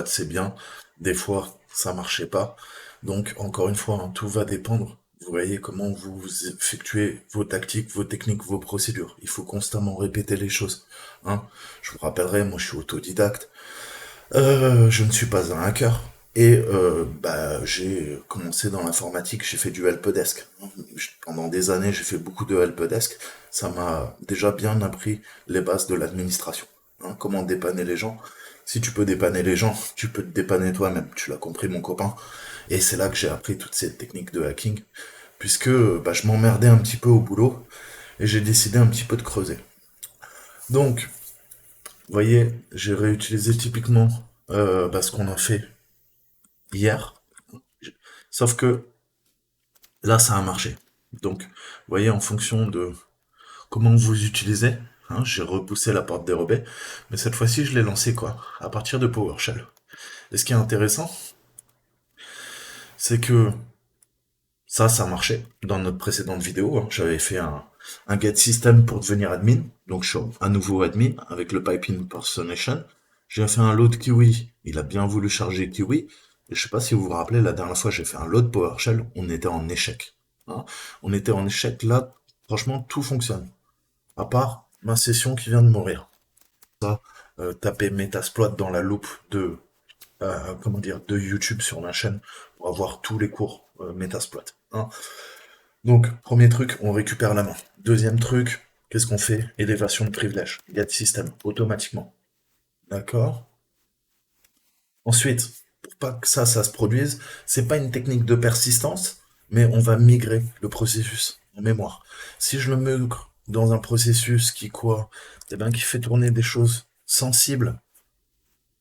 c'est bien. Des fois, ça marchait pas. Donc, encore une fois, hein, tout va dépendre. Vous voyez comment vous effectuez vos tactiques, vos techniques, vos procédures. Il faut constamment répéter les choses. Hein. Je vous rappellerai, moi je suis autodidacte. Je ne suis pas un hacker. Et bah, j'ai commencé dans l'informatique, j'ai fait du helpdesk. Pendant des années, j'ai fait beaucoup de helpdesk. Ça m'a déjà bien appris les bases de l'administration. Hein, comment dépanner les gens. Si tu peux dépanner les gens, tu peux te dépanner toi-même. Tu l'as compris, mon copain. Et c'est là que j'ai appris toutes ces techniques de hacking, puisque bah, je m'emmerdais un petit peu au boulot et j'ai décidé un petit peu de creuser. Donc, vous voyez, j'ai réutilisé typiquement bah, ce qu'on a fait hier. Sauf que là, ça a marché. Donc, vous voyez, en fonction de comment vous utilisez, hein, j'ai repoussé la porte dérobée, mais cette fois-ci, je l'ai lancé quoi? À partir de PowerShell. Et ce qui est intéressant, c'est que ça marchait. Dans notre précédente vidéo, hein, j'avais fait un get system pour devenir admin. Donc, je suis un nouveau admin avec le pipe impersonation. J'ai fait un load Kiwi. Il a bien voulu charger Kiwi. Et je sais pas si vous vous rappelez, la dernière fois, j'ai fait un load PowerShell. On était en échec. Hein. On était en échec. Là, franchement, tout fonctionne. À part ma session qui vient de mourir. Ça, taper Metasploit dans la loupe de, comment dire, de YouTube sur ma chaîne pour avoir tous les cours Metasploit. Hein. Donc, premier truc, on récupère la main. Deuxième truc, qu'est-ce qu'on fait? Élévation de privilège. Get system, automatiquement. D'accord? Ensuite, pour pas que ça se produise, c'est pas une technique de persistance, mais on va migrer le processus en mémoire. Si je le migre dans un processus qui quoi? Eh ben, qui fait tourner des choses sensibles,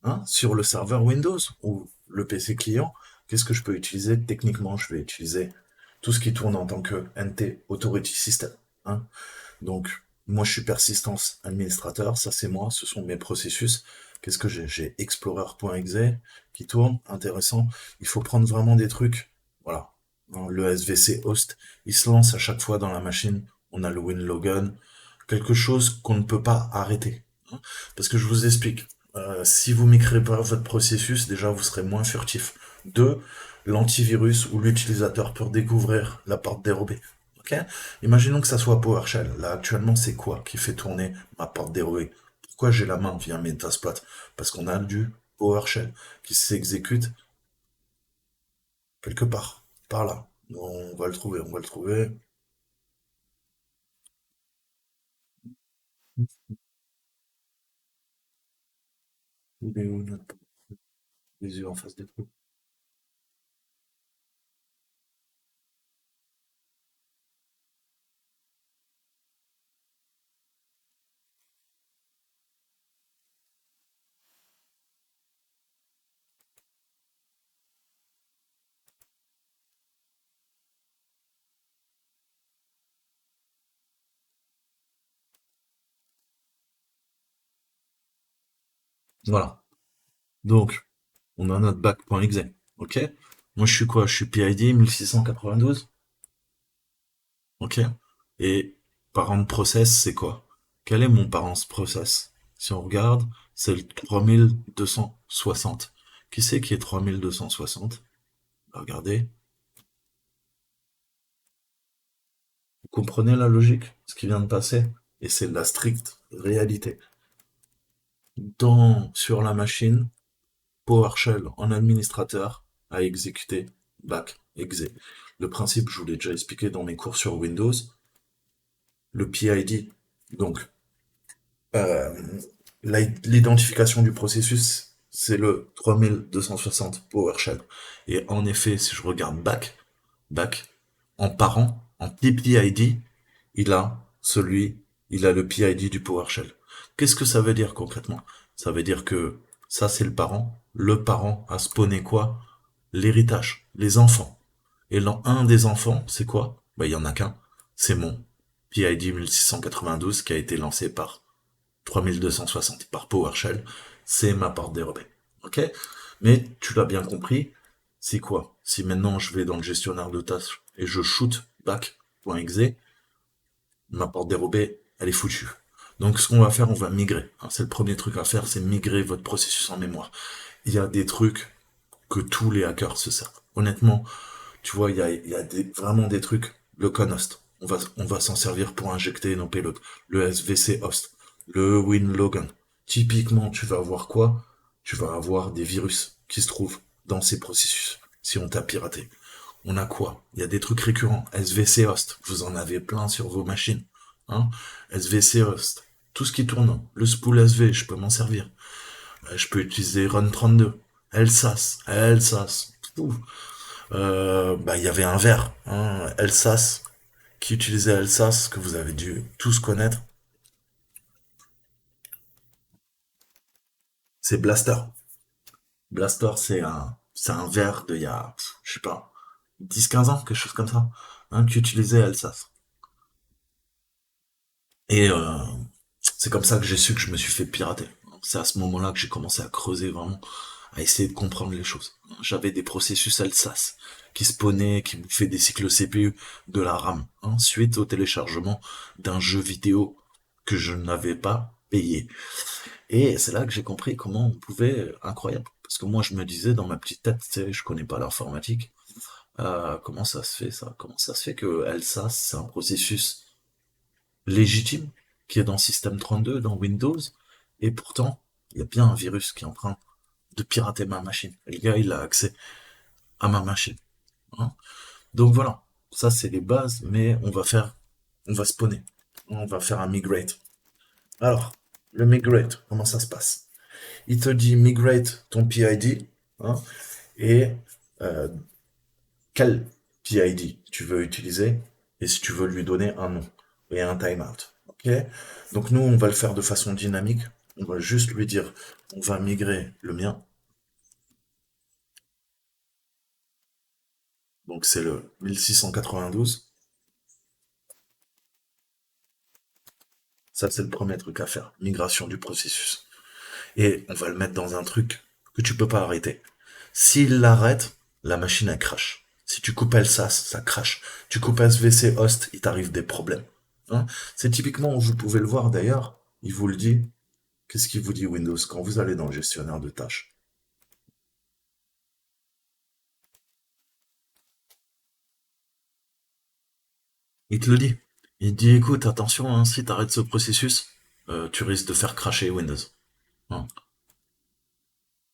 hein, sur le serveur Windows ou le PC client, qu'est-ce que je peux utiliser? Techniquement, je vais utiliser tout ce qui tourne en tant que NT Authority System. Hein. Donc, moi, je suis persistance administrateur, ça c'est moi, ce sont mes processus. Qu'est-ce que j'ai? J'ai explorer.exe qui tourne, intéressant. Il faut prendre vraiment des trucs, voilà. Hein, le SVC host, il se lance à chaque fois dans la machine. On a le WinLogon, quelque chose qu'on ne peut pas arrêter. Hein. Parce que je vous explique, si vous migrez pas votre processus, déjà vous serez moins furtif. Deux, l'antivirus ou l'utilisateur pour découvrir la porte dérobée. Ok. Imaginons que ça soit PowerShell. Là, actuellement, c'est quoi qui fait tourner ma porte dérobée? Pourquoi j'ai la main via Metasploit? Parce qu'on a du PowerShell qui s'exécute quelque part, par là. On va le trouver, on va le trouver. Il est où notre les yeux en face des trous? Voilà. Donc, on a notre back.exe. Ok? Moi, je suis quoi? Je suis PID 1692. Ok? Et parent process, c'est quoi? Quel est mon parent process? Si on regarde, c'est le 3260. Qui c'est qui est 3260? Regardez. Vous comprenez la logique? Ce qui vient de passer? Et c'est la stricte réalité. Sur la machine, PowerShell en administrateur a exécuté back exe. Le principe, je vous l'ai déjà expliqué dans mes cours sur Windows. Le PID, donc euh, l'identification du processus, c'est le 3260 PowerShell. Et en effet, si je regarde back, en parent, en PPID, il a celui, il a le PID du PowerShell. Qu'est-ce que ça veut dire concrètement? Ça veut dire que ça, c'est le parent. Le parent a spawné quoi? L'héritage, les enfants. Et un des enfants, c'est quoi? Bah, il y en a qu'un. C'est mon PID 1692 qui a été lancé par 3260 par PowerShell. C'est ma porte dérobée. Ok? Mais tu l'as bien compris, c'est quoi? Si maintenant je vais dans le gestionnaire de tâches et je shoot back.exe, ma porte dérobée, elle est foutue. Donc ce qu'on va faire, on va migrer. Hein, c'est le premier truc à faire, c'est migrer votre processus en mémoire. il y a des trucs que tous les hackers se servent. Honnêtement, tu vois, vraiment des trucs. Le Conhost, on va s'en servir pour injecter nos payloads. Le SVC Host, le WinLogan. Typiquement, tu vas avoir quoi? Tu vas avoir des virus qui se trouvent dans ces processus, si on t'a piraté. On a quoi? Il y a des trucs récurrents. SVC Host, vous en avez plein sur vos machines. Hein, SVC Host, tout ce qui tourne. Le spool SV, je peux m'en servir. Je peux utiliser Run32. Elsas. Bah, il y avait un verre, hein, Elsas, qui utilisait Elsas, que vous avez dû tous connaître. C'est Blaster. Blaster, c'est un verre de il y a, je sais pas, 10-15 ans, quelque chose comme ça, hein, qui utilisait Elsas. Et c'est comme ça que j'ai su que je me suis fait pirater. C'est à ce moment-là que j'ai commencé à creuser vraiment, à essayer de comprendre les choses. J'avais des processus Alsace qui spawnaient, qui bouffaient des cycles CPU de la RAM, hein, suite au téléchargement d'un jeu vidéo que je n'avais pas payé. Et c'est là que j'ai compris comment on pouvait, incroyable. Parce que moi je me disais dans ma petite tête, tu sais, je connais pas l'informatique, comment ça se fait ça? Comment ça se fait que Alsace, c'est un processus légitime qui est dans System 32, dans Windows, et pourtant, il y a bien un virus qui est en train de pirater ma machine. Et le gars, il a accès à ma machine. Hein. Donc voilà, ça c'est les bases, mais on va spawner. On va faire un migrate. Alors, le migrate, comment ça se passe? Il te dit migrate ton PID, hein, et euh, quel PID tu veux utiliser, et si tu veux lui donner un nom et un timeout. Ok. Donc nous, on va le faire de façon dynamique. On va juste lui dire, on va migrer le mien. Donc c'est le 1692. Ça, c'est le premier truc à faire. Migration du processus. Et on va le mettre dans un truc que tu peux pas arrêter. S'il l'arrête, la machine, elle crache. Si tu coupes LSAS, ça crache. Tu coupes SVC host, il t'arrive des problèmes. Hein. C'est typiquement, où vous pouvez le voir d'ailleurs, il vous le dit. Qu'est-ce qu'il vous dit Windows quand vous allez dans le gestionnaire de tâches? Il te le dit. Il te dit, écoute, attention, hein, si tu arrêtes ce processus, tu risques de faire cracher Windows. Hein.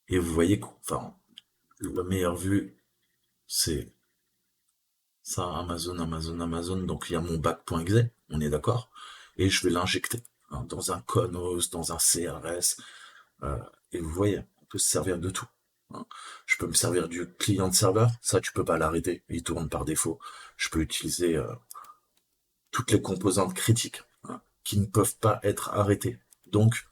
Et vous voyez, enfin, la meilleure vue, c'est ça, Amazon. Donc il y a mon back.exe, on est d'accord, et je vais l'injecter, hein, dans un Conos, dans un CRS, euh, et vous voyez, on peut se servir de tout. Hein. Je peux me servir du client de serveur, ça tu peux pas l'arrêter, il tourne par défaut. Je peux utiliser toutes les composantes critiques, hein, qui ne peuvent pas être arrêtées. Donc,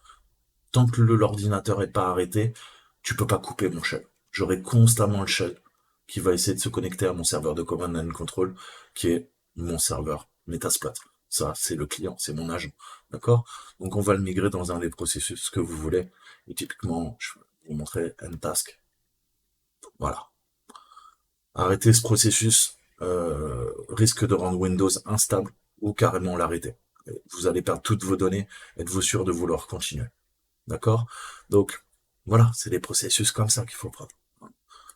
tant que l'ordinateur est pas arrêté, tu peux pas couper mon shell. J'aurai constamment le shell qui va essayer de se connecter à mon serveur de command and control, qui est mon serveur Metasploit. Ça, c'est le client, c'est mon agent. D'accord? Donc, on va le migrer dans un des processus que vous voulez. Et typiquement, je vais vous montrer Ntask. Voilà. Arrêter ce processus risque de rendre Windows instable ou carrément l'arrêter. Vous allez perdre toutes vos données. Êtes-vous sûr de vouloir continuer? D'accord? Donc, voilà, c'est des processus comme ça qu'il faut prendre.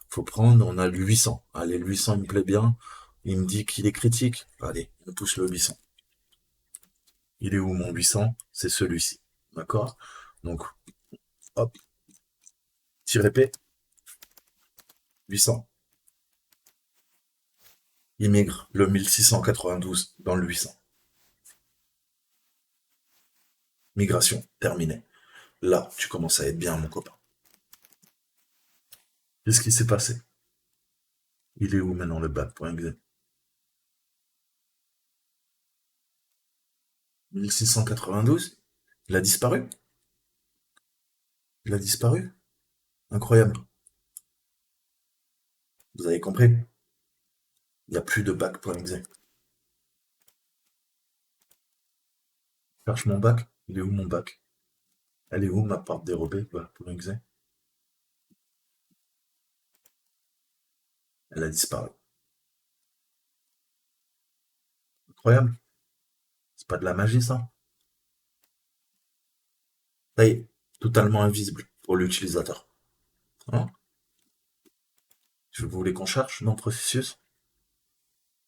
Faut prendre, on a le 800. Allez, le 800, il me plaît bien. Il me dit qu'il est critique. Allez, on pousse le 800. Il est où mon 800? C'est celui-ci. D'accord? Donc, hop, tiré P, 800. Il migre le 1692 dans le 800. Migration terminée. Là, tu commences à être bien, mon copain. Qu'est-ce qui s'est passé? Il est où maintenant le bac.exe? 1692? Il a disparu? Il a disparu? Incroyable. Vous avez compris? Il n'y a plus de bac.exe. Cherche mon bac. Il est où mon bac? Elle est où ma part dérobée, bac.exe? Elle a disparu. Incroyable. C'est pas de la magie, ça? Ça y est, totalement invisible pour l'utilisateur. Hein? Vous voulez qu'on cherche dans processus?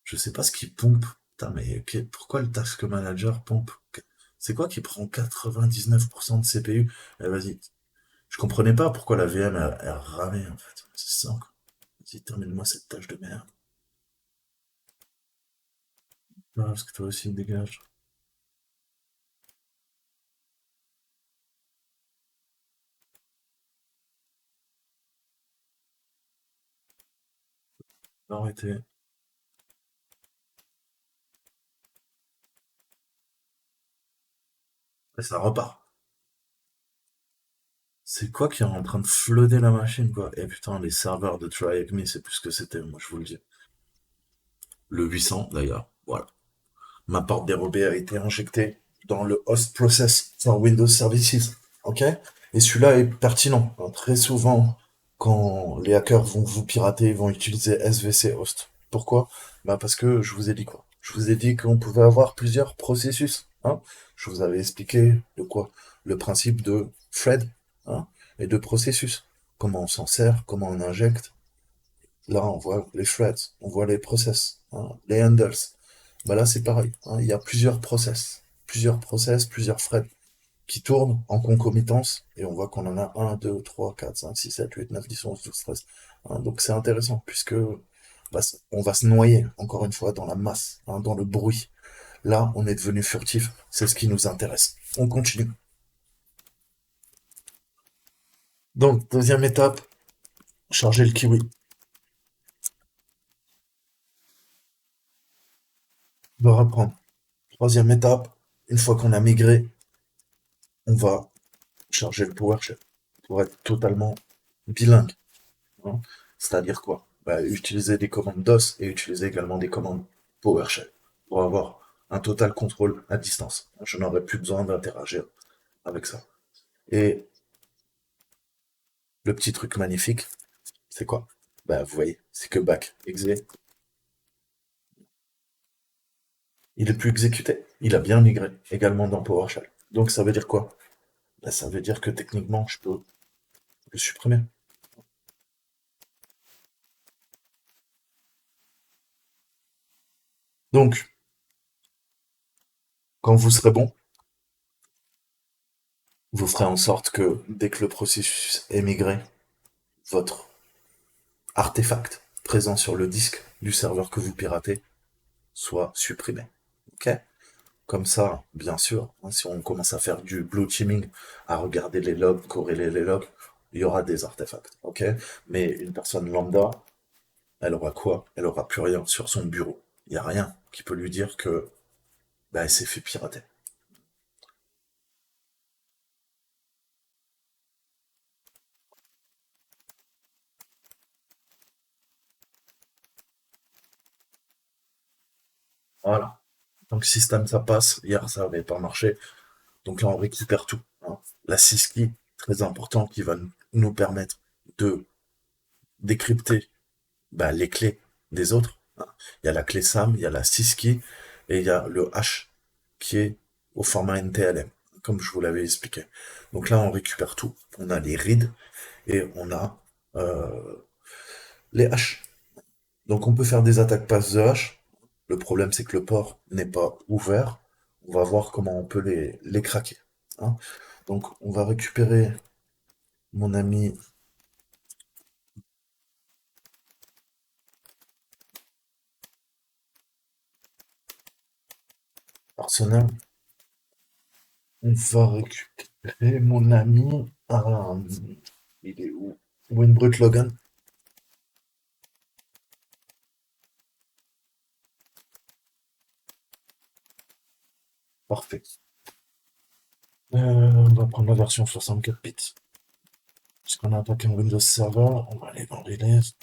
Je sais pas ce qui pompe. Putain, mais pourquoi le task manager pompe? C'est quoi qui prend 99% de CPU? Eh, vas-y. Je comprenais pas pourquoi la VM elle ramait en fait. C'est ça, quoi. Vas-y, termine-moi cette tâche de merde. Ah, parce que toi aussi, dégage. Arrêtez. Et ça repart. C'est quoi qui est en train de flotter la machine, quoi? Et putain, les serveurs de Try Avec Me, c'est plus ce que c'était, moi, je vous le dis. Le 800, d'ailleurs. Voilà. Ma porte dérobée a été injectée dans le host process for Windows Services. Ok? Et celui-là est pertinent. Alors, très souvent, quand les hackers vont vous pirater, ils vont utiliser SVC host. Pourquoi? Bah parce que je vous ai dit quoi? Je vous ai dit qu'on pouvait avoir plusieurs processus. Hein. Je vous avais expliqué de quoi? Le principe de thread, hein, et de processus. Comment on s'en sert, comment on injecte. Là, on voit les threads, on voit les process, hein, les handles. Bah là, c'est pareil. Hein, il y a plusieurs process, plusieurs threads qui tournent en concomitance, et on voit qu'on en a un, 2, 3, 4, 5, 6, 7, 8, 9, 10, 11, 12, 13. Hein, donc c'est intéressant, puisque bah, on va se noyer, encore une fois, dans la masse, hein, dans le bruit. Là, on est devenu furtif, c'est ce qui nous intéresse. On continue. Donc, deuxième étape, charger le kiwi. On va reprendre. Troisième étape, une fois qu'on a migré, on va charger le PowerShell pour être totalement bilingue. Hein. C'est-à-dire quoi? Bah, utiliser des commandes DOS et utiliser également des commandes PowerShell pour avoir un total contrôle à distance. Je n'aurai plus besoin d'interagir avec ça. Et le petit truc magnifique, c'est quoi? Bah, vous voyez, c'est que back, exe, il est plus exécuté. Il a bien migré également dans PowerShell. Donc ça veut dire quoi? Bah, ça veut dire que techniquement, je peux le supprimer. Donc, quand vous serez bon, vous ferez en sorte que dès que le processus est migré, votre artefact présent sur le disque du serveur que vous piratez soit supprimé. Ok? Comme ça, bien sûr, hein, si on commence à faire du blue teaming, à regarder les logs, corréler les logs, il y aura des artefacts. Ok? Mais une personne lambda, elle aura quoi? Elle aura plus rien sur son bureau. Il n'y a rien qui peut lui dire que bah, elle s'est fait pirater. Voilà. Donc système ça passe, hier ça n'avait pas marché, donc là on récupère tout. Hein. La syskey, très important, qui va nous permettre de décrypter bah, les clés des autres. Hein. Il y a la clé SAM, il y a la syskey et il y a le hash qui est au format NTLM, comme je vous l'avais expliqué. Donc là on récupère tout. On a les reads et on a les hash. Donc on peut faire des attaques pass de hash. Le problème c'est que le port n'est pas ouvert. On va voir comment on peut les craquer. Hein. Donc on va récupérer mon ami Arsenal. On va récupérer mon ami. Ah, il est où? Winbrut Logan. Parfait. On va prendre la version 64 bits. Puisqu'on a attaqué un Windows Server, on va aller dans Release.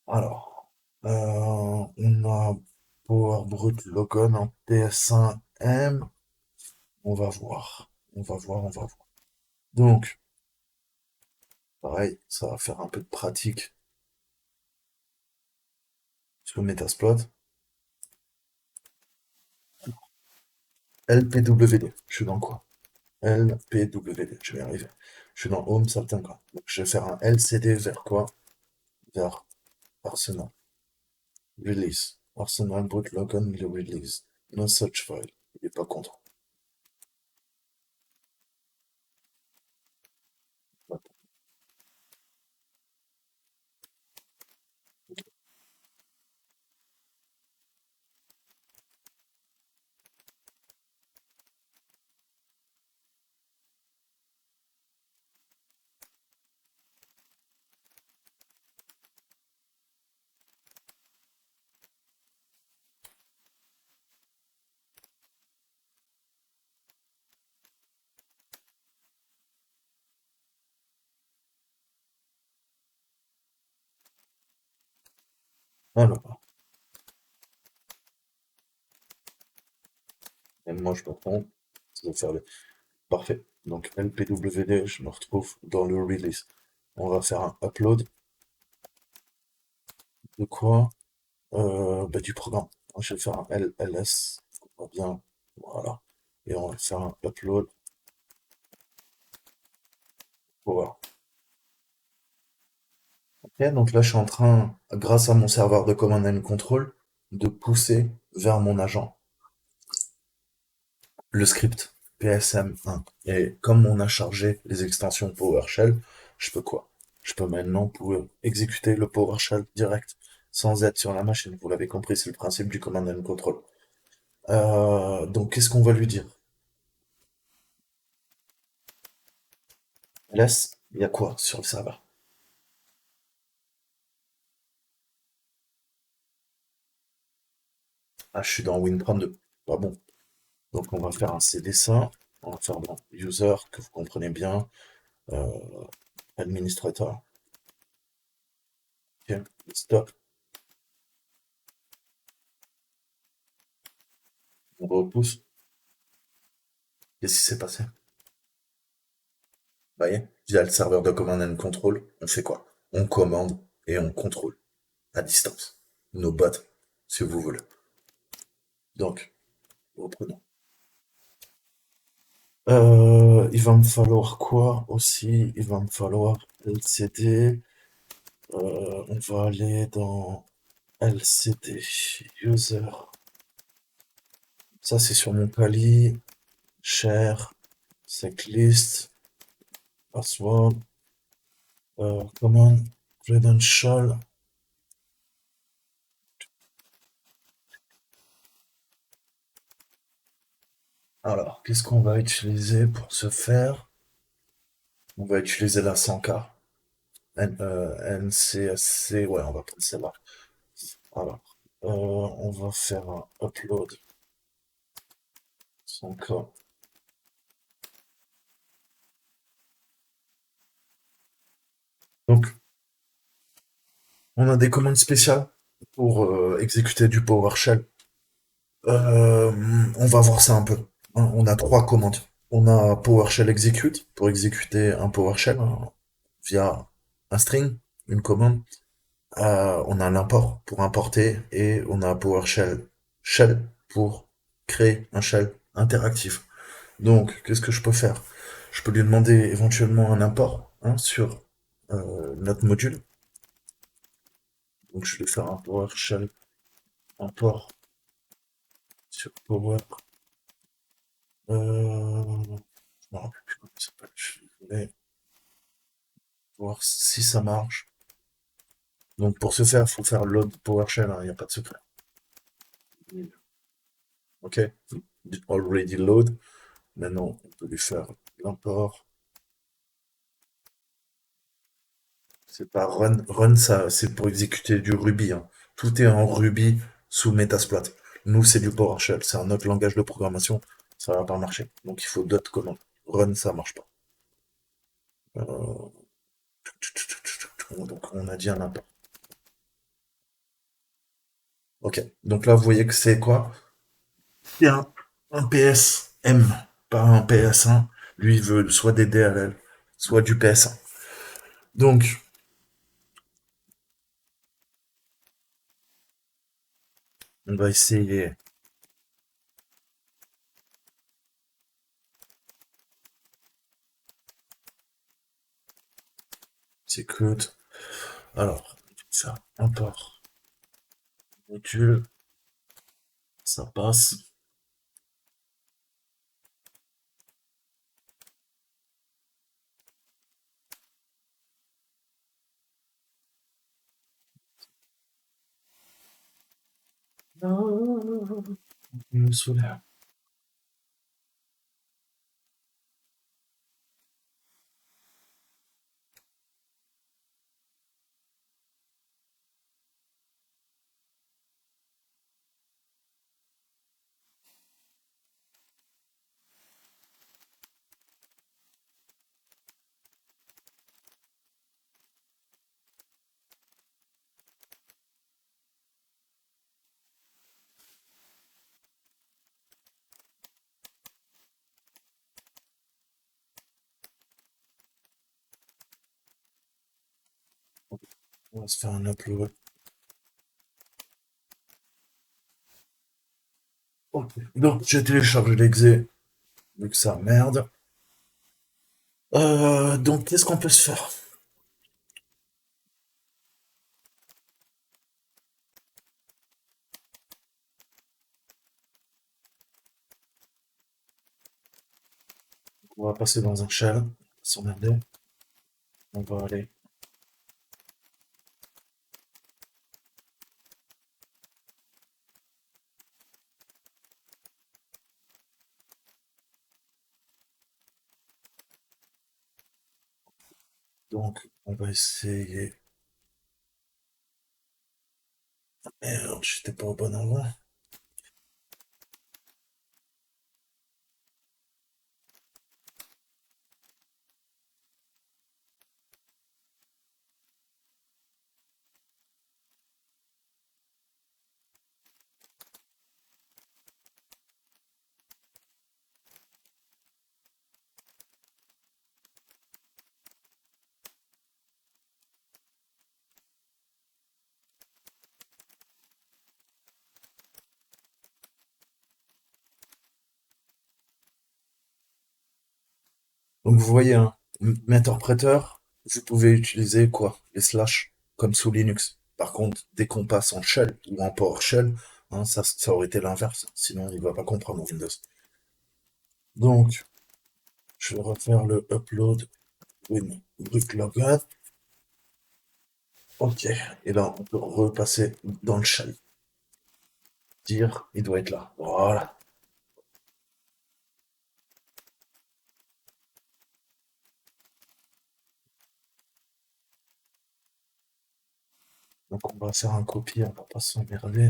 Alors, on a PowerBrute Logan en TS1M. On va voir. On va voir, on va voir. Donc, pareil, ça va faire un peu de pratique sur Metasploit. LPWD, je suis dans quoi? LPWD, je vais y arriver. Je suis dans Home Certain Graph. Donc, je vais faire un LCD vers quoi? Vers Arsenal. Release. Arsenal bootlogon le release. No such file. Il est pas content. Alors, et moi je me trompe. Ça doit faire parfait. Donc LPWD, je me retrouve dans le release. On va faire un upload de quoi? Bah, du programme. Je vais faire un LLS. On va bien. Voilà. Et on va faire un upload pour voir. Ok, donc là, je suis en train, grâce à mon serveur de command and control, de pousser vers mon agent le script PSM1. Et comme on a chargé les extensions PowerShell, je peux quoi? Je peux maintenant pouvoir exécuter le PowerShell direct, sans être sur la machine. Vous l'avez compris, c'est le principe du command and control. Donc, qu'est-ce qu'on va lui dire? Laisse, il y a quoi sur le serveur? Ah, je suis dans Win32. Pas bon. Donc, on va faire un CD ça. On va faire bon, user, que vous comprenez bien. Euh, administrateur. Ok, stop. On repousse. Qu'est-ce qui s'est passé? Vous voyez, via le serveur de command and control, on fait quoi? On commande et on contrôle à distance nos bots, si vous voulez. Donc, reprenons. Il va me falloir quoi aussi? Il va me falloir LCD. On va aller dans LCD user. Ça, c'est sur mon pali. Share, checklist, password, command, credential. Alors, qu'est-ce qu'on va utiliser pour ce faire? On va utiliser la 100K. NCSC, ouais, on va prendre celle-là. Alors, on va faire un upload 100K. Donc, on a des commandes spéciales pour exécuter du PowerShell. Euh, on va voir ça un peu. Hein. On a trois commandes. On a PowerShell execute pour exécuter un PowerShell hein, via un string, une commande. On a l'import pour importer et on a PowerShell shell pour créer un shell interactif. Donc, qu'est-ce que je peux faire? Je peux lui demander éventuellement un import hein, sur notre module. Donc, je vais faire un PowerShell import sur Power. Je me rappelle plus comment ça s'appelle. Je vais voir si ça marche. Donc, pour ce faire, il faut faire load PowerShell. Il n'y a pas de secret. Ok. Already load. Maintenant, on peut lui faire l'import. C'est pas run. Run, ça, c'est pour exécuter du Ruby. Hein. Tout est en Ruby sous Metasploit. Nous, c'est du PowerShell. C'est un autre langage de programmation. Ça va pas marcher. Donc, il faut d'autres commandes. Run, ça marche pas. Euh, Donc, on a dit un import. Ok. Donc là, vous voyez que c'est quoi? C'est un PSM, pas un PS1. Lui, il veut soit des DLL, soit du PS1. Donc, on va essayer execute. Alors, ça, import, module, ça passe. Je me souviens. On va se faire un upload. Ok. Donc, j'ai téléchargé l'exé, vu que ça merde. Donc, qu'est-ce qu'on peut se faire? On va passer dans un shell, s'emmerder. On va aller. Donc, on va essayer. Merde, j'étais pas au bon endroit. Donc, vous voyez, hein, interpréteur, vous pouvez utiliser quoi? Les slash, comme sous Linux. Par contre, dès qu'on passe en shell ou en PowerShell, hein, ça aurait été l'inverse. Sinon, il va pas comprendre Windows. Donc, je vais refaire le upload WinBootloader. Ok. Et là, on peut repasser dans le shell. Dire, il doit être là. Voilà. Donc, on va faire un copie, on va pas s'emmerder.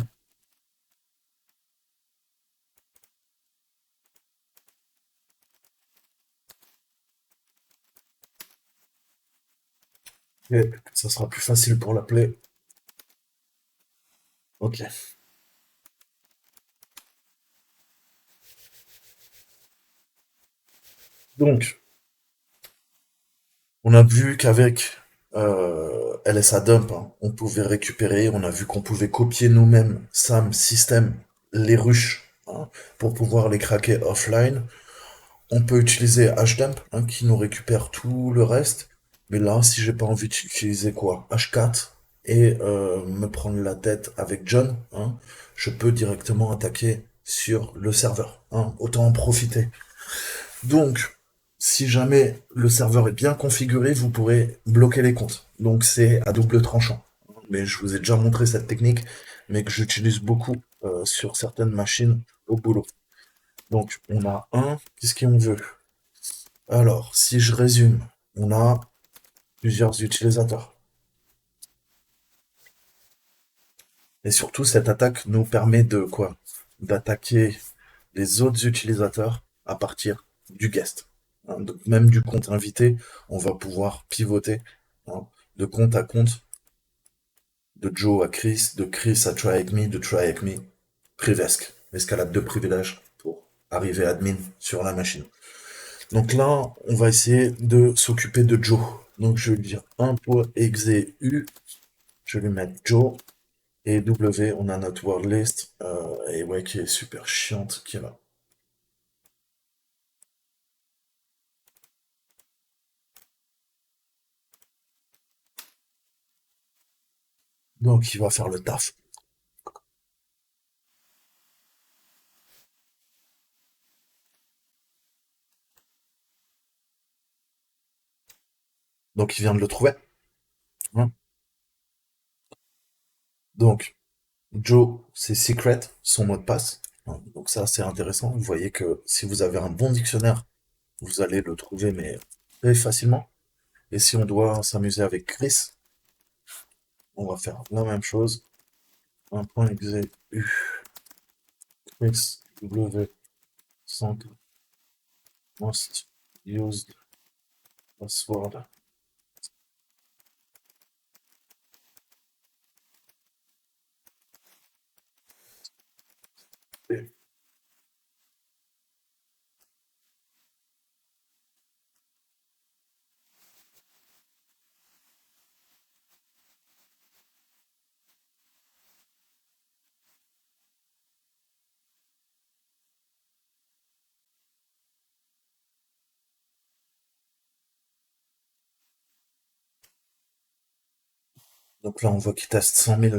Et ça sera plus facile pour l'appeler. Ok. Donc, on a vu qu'avec LSA Dump, hein, on pouvait récupérer, on a vu qu'on pouvait copier nous-mêmes, SAM, système, les ruches, hein, pour pouvoir les craquer offline. On peut utiliser HDump, hein, qui nous récupère tout le reste. Mais là, si j'ai pas envie d'utiliser quoi, H4 et me prendre la tête avec John, hein, je peux directement attaquer sur le serveur. Hein, autant en profiter. Donc, si jamais le serveur est bien configuré, vous pourrez bloquer les comptes. Donc c'est à double tranchant. Mais je vous ai déjà montré cette technique, mais que j'utilise beaucoup sur certaines machines au boulot. Donc on a un, qu'est-ce qu'on veut? Alors, si je résume, on a plusieurs utilisateurs. Et surtout, cette attaque nous permet de quoi? D'attaquer les autres utilisateurs à partir du guest. Hein, donc même du compte invité, on va pouvoir pivoter, hein, de compte à compte, de Joe à Chris, de Chris à Try Avec Me, de Try Avec Me, Privesc, escalade de privilèges pour arriver admin sur la machine. Donc là, on va essayer de s'occuper de Joe. Donc je vais lui dire .exe u, je vais lui mettre Joe, et W, on a notre word list, et ouais, qui est super chiante, qui est là. Donc il va faire le taf. Donc il vient de le trouver, hein. Donc Joe, c'est secret, son mot de passe. Donc ça, c'est intéressant. Vous voyez que si vous avez un bon dictionnaire, vous allez le trouver, mais très facilement. Et si on doit s'amuser avec Chris, on va faire la même chose. Un point exe u Chris w centre most used password. Donc là, on voit qu'il teste 100 000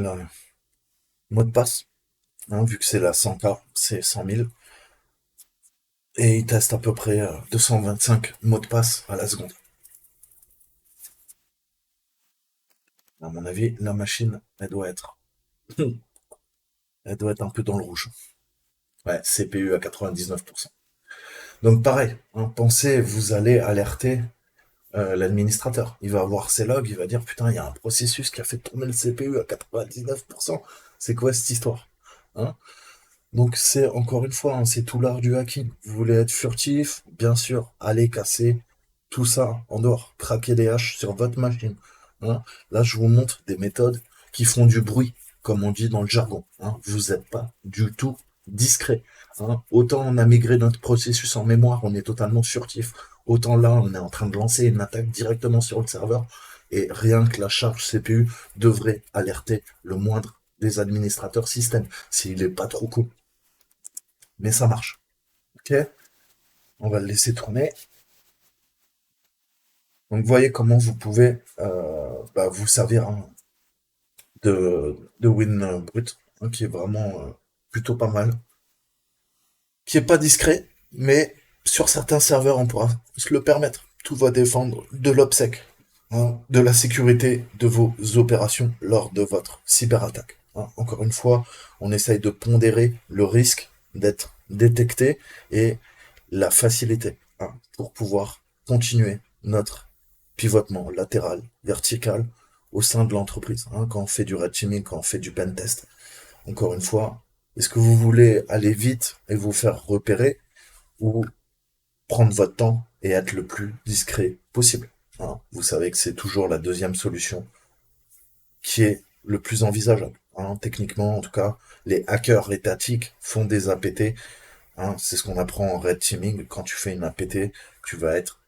mots de passe, hein, vu que c'est la 100K, c'est 100 000. Et il teste à peu près 225 mots de passe à la seconde. À mon avis, la machine, elle doit être un peu dans le rouge. Ouais, CPU à 99%. Donc pareil, hein, pensez, vous allez alerter l'administrateur. Il va avoir ses logs, il va dire putain, il y a un processus qui a fait tourner le CPU à 99%. C'est quoi cette histoire, hein? Donc c'est encore une fois, hein, c'est tout l'art du hacking. Vous voulez être furtif, bien sûr, allez casser tout ça en dehors, craquer des haches sur votre machine, hein. Là, je vous montre des méthodes qui font du bruit, comme on dit dans le jargon, hein. Vous n'êtes pas du tout discret, hein. Autant on a migré notre processus en mémoire, on est totalement furtif. Autant là, on est en train de lancer une attaque directement sur le serveur et rien que la charge CPU devrait alerter le moindre des administrateurs système s'il est pas trop cool. Mais ça marche. Ok, on va le laisser tourner. Donc, vous voyez comment vous pouvez vous servir, hein, de WinBrute, hein, qui est vraiment plutôt pas mal, qui est pas discret, mais sur certains serveurs, on pourra se le permettre. Tout va dépendre de l'obsèque, hein, de la sécurité de vos opérations lors de votre cyberattaque, hein. Encore une fois, on essaye de pondérer le risque d'être détecté et la facilité, hein, pour pouvoir continuer notre pivotement latéral, vertical au sein de l'entreprise, hein, quand on fait du red teaming, quand on fait du pen test. Encore une fois, est-ce que vous voulez aller vite et vous faire repérer ou prendre votre temps et être le plus discret possible, hein? Vous savez que c'est toujours la deuxième solution qui est le plus envisageable, hein. Techniquement, en tout cas, les hackers étatiques font des APT, hein. C'est ce qu'on apprend en red teaming. Quand tu fais une APT, tu vas être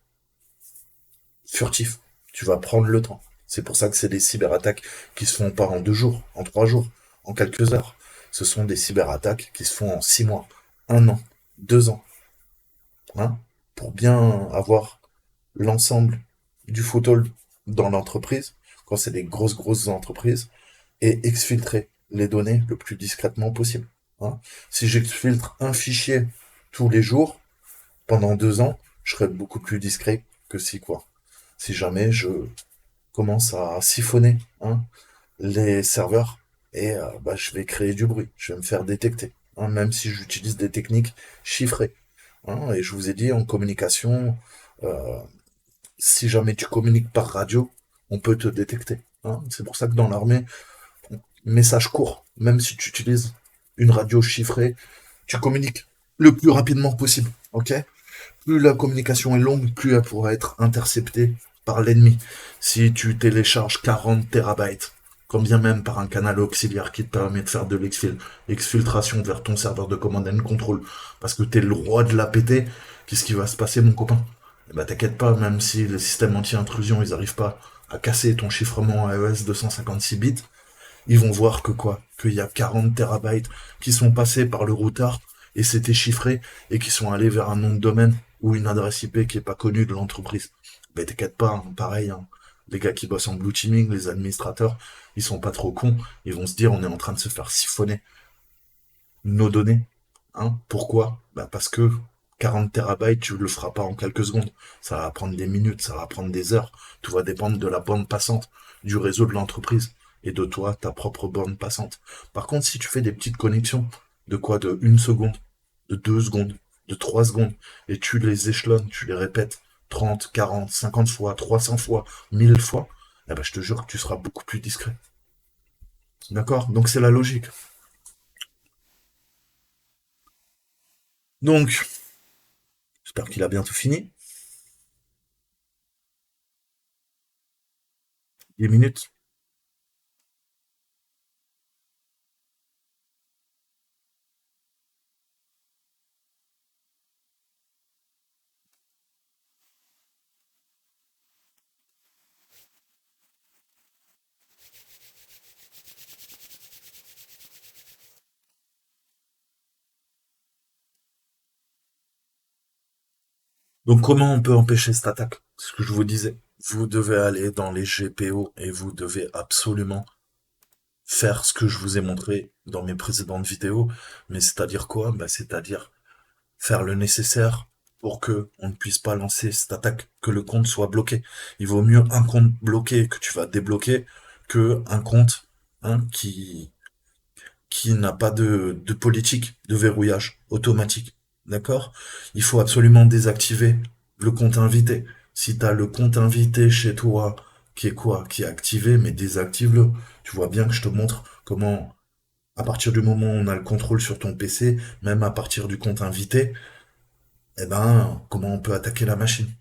furtif. Tu vas prendre le temps. C'est pour ça que c'est des cyberattaques qui se font pas en 2 jours, en 3 jours, en quelques heures. Ce sont des cyberattaques qui se font en 6 mois, 1 an, 2 ans, hein, pour bien avoir l'ensemble du foothold dans l'entreprise, quand c'est des grosses entreprises, et exfiltrer les données le plus discrètement possible, hein. Si j'exfiltre un fichier tous les jours, pendant 2 ans, je serai beaucoup plus discret que si jamais je commence à siphonner, hein, les serveurs et je vais créer du bruit, je vais me faire détecter, hein, même si j'utilise des techniques chiffrées, hein. Et je vous ai dit, en communication, euh, si jamais tu communiques par radio, on peut te détecter, hein. C'est pour ça que dans l'armée, message court, même si tu utilises une radio chiffrée, tu communiques le plus rapidement possible, ok? Plus la communication est longue, plus elle pourra être interceptée par l'ennemi. Si tu télécharges 40 terabytes, quand bien même par un canal auxiliaire qui te permet de faire de l'exfiltration vers ton serveur de command and control, parce que t'es le roi de la péter, qu'est-ce qui va se passer, mon copain? Eh ben, t'inquiète pas, même si les systèmes anti-intrusion, ils arrivent pas à casser ton chiffrement AES 256 bits, ils vont voir que quoi? Qu'il y a 40 terabytes qui sont passés par le routeur et c'était chiffré et qui sont allés vers un nom de domaine ou une adresse IP qui est pas connue de l'entreprise. Ben t'inquiète pas, hein, pareil, hein. Les gars qui bossent en blue teaming, les administrateurs, ils sont pas trop cons. Ils vont se dire, on est en train de se faire siphonner nos données. Hein. Pourquoi? Bah parce que 40 terabytes, tu le feras pas en quelques secondes. Ça va prendre des minutes, ça va prendre des heures. Tout va dépendre de la bande passante, du réseau de l'entreprise et de toi, ta propre bande passante. Par contre, si tu fais des petites connexions, de quoi? De 1 seconde, de 2 secondes, de 3 secondes, et tu les échelonnes, tu les répètes 30, 40, 50 fois, 300 fois, 1000 fois, eh ben, je te jure que tu seras beaucoup plus discret. D'accord? Donc c'est la logique. Donc, j'espère qu'il a bientôt fini. 10 minutes. Donc comment on peut empêcher cette attaque? Ce que je vous disais. Vous devez aller dans les GPO et vous devez absolument faire ce que je vous ai montré dans mes précédentes vidéos. Mais c'est-à-dire quoi? Bah, c'est-à-dire faire le nécessaire pour que on ne puisse pas lancer cette attaque, que le compte soit bloqué. Il vaut mieux un compte bloqué que tu vas débloquer que un compte hein, qui n'a pas de politique de verrouillage automatique. D'accord? Il faut absolument désactiver le compte invité. Si tu as le compte invité chez toi qui est quoi? Qui est activé, mais désactive-le. Tu vois bien que je te montre comment, à partir du moment où on a le contrôle sur ton PC, même à partir du compte invité, eh ben, comment on peut attaquer la machine.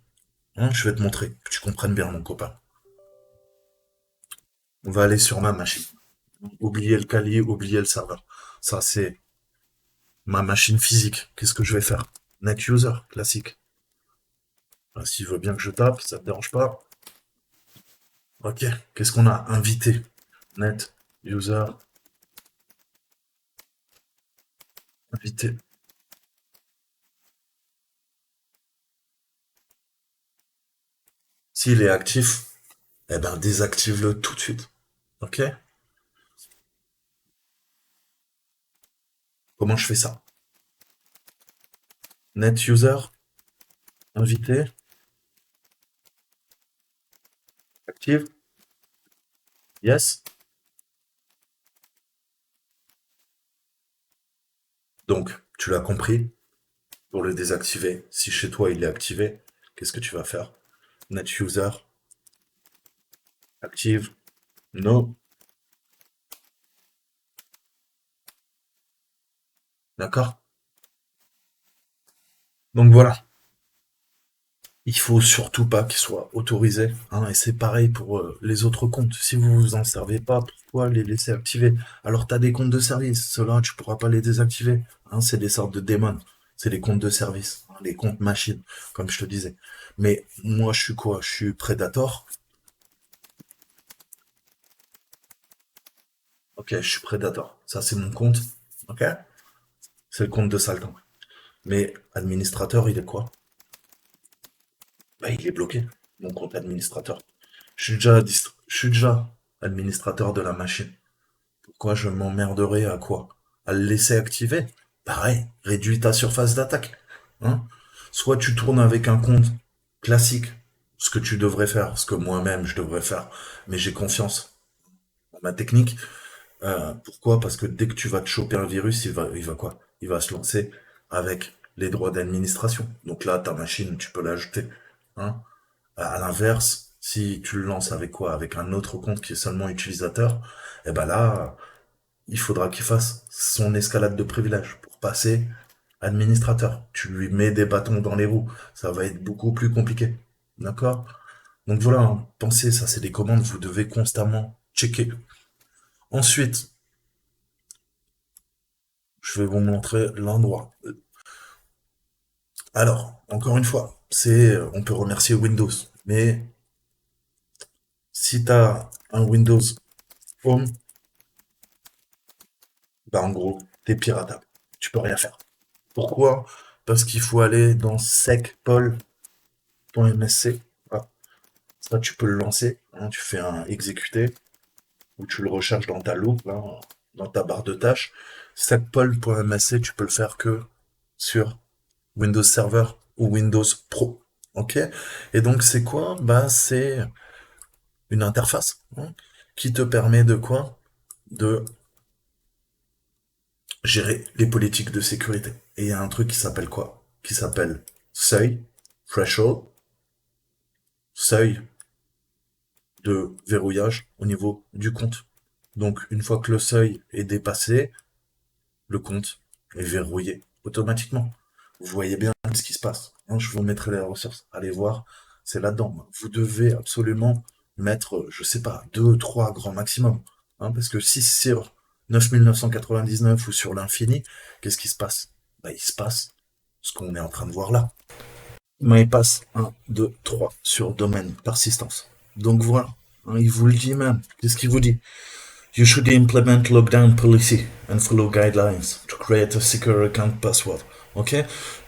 Hein, je vais te montrer, que tu comprennes bien, mon copain. On va aller sur ma machine. Oubliez le calier, oubliez le serveur. Ça, c'est ma machine physique. Qu'est-ce que je vais faire? Net user, classique. Ah, s'il veut bien que je tape, ça te dérange pas. Ok, qu'est-ce qu'on a? Invité. Net user, invité. S'il est actif, eh ben désactive-le tout de suite. Ok? Comment je fais ça? Net user, invité, active, yes. Donc, tu l'as compris, pour le désactiver, si chez toi il est activé, qu'est-ce que tu vas faire? Net user, active, no, d'accord? Donc voilà, il faut surtout pas qu'il soit autorisé, hein, et c'est pareil pour les autres comptes. Si vous vous en servez pas, pourquoi les laisser activés? Alors t'as des comptes de service, ceux-là tu pourras pas les désactiver, hein, c'est des sortes de démons, c'est les comptes de service, hein, les comptes machines, comme je te disais. Mais moi je suis quoi? Je suis Predator. Ok, je suis Predator. Ça c'est mon compte. Ok? C'est le compte de Saltan. Mais administrateur, il est quoi? Bah, il est bloqué, mon compte administrateur. Je suis déjà administrateur de la machine. Pourquoi je m'emmerderais à quoi? À le laisser activer? Pareil, réduis ta surface d'attaque. Hein? Soit tu tournes avec un compte classique, ce que tu devrais faire, ce que moi-même je devrais faire, mais j'ai confiance en ma technique. Pourquoi? Parce que dès que tu vas te choper un virus, il va quoi? Il va se lancer avec les droits d'administration. Donc là, ta machine, tu peux l'ajouter. Hein? À l'inverse, si tu le lances avec quoi? Avec un autre compte qui est seulement utilisateur, et ben là, il faudra qu'il fasse son escalade de privilèges pour passer administrateur. Tu lui mets des bâtons dans les roues. Ça va être beaucoup plus compliqué. D'accord? Donc voilà, hein, pensez, ça c'est des commandes, vous devez constamment checker. Ensuite, je vais vous montrer l'endroit. Alors, encore une fois, on peut remercier Windows, mais si tu as un Windows Home, bah en gros, t'es piratable. Tu peux rien faire. Pourquoi? Parce qu'il faut aller dans secpol.msc. Voilà. Ça, tu peux le lancer, hein, tu fais un exécuter, ou tu le recherches dans ta loupe, là, dans ta barre de tâches. Setpoll.msc, tu peux le faire que sur Windows Server ou Windows Pro. Ok? Et donc, c'est quoi? Bah, c'est une interface, hein, qui te permet de quoi? De gérer les politiques de sécurité. Et il y a un truc qui s'appelle quoi? Qui s'appelle seuil, threshold, seuil de verrouillage au niveau du compte. Donc, une fois que le seuil est dépassé, le compte est verrouillé automatiquement. Vous voyez bien ce qui se passe, hein. Je vous mettrai les ressources. Allez voir, c'est là-dedans. Vous devez absolument mettre, je sais pas, 2, 3 grands maximum, hein, parce que si c'est sur 9999 ou sur l'infini, qu'est-ce qui se passe? Bah, il se passe ce qu'on est en train de voir là. Mais il passe 1, 2, 3 sur domaine persistance. Donc voilà, hein, il vous le dit même. Qu'est-ce qu'il vous dit? You should implement lockdown policy and follow guidelines to create a secure account password. Ok?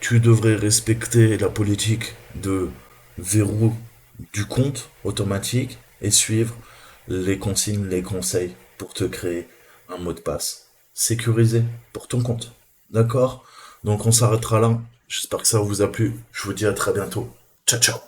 Tu devrais respecter la politique de verrou du compte automatique et suivre les consignes, les conseils pour te créer un mot de passe sécurisé pour ton compte. D'accord? Donc on s'arrêtera là. J'espère que ça vous a plu. Je vous dis à très bientôt. Ciao ciao.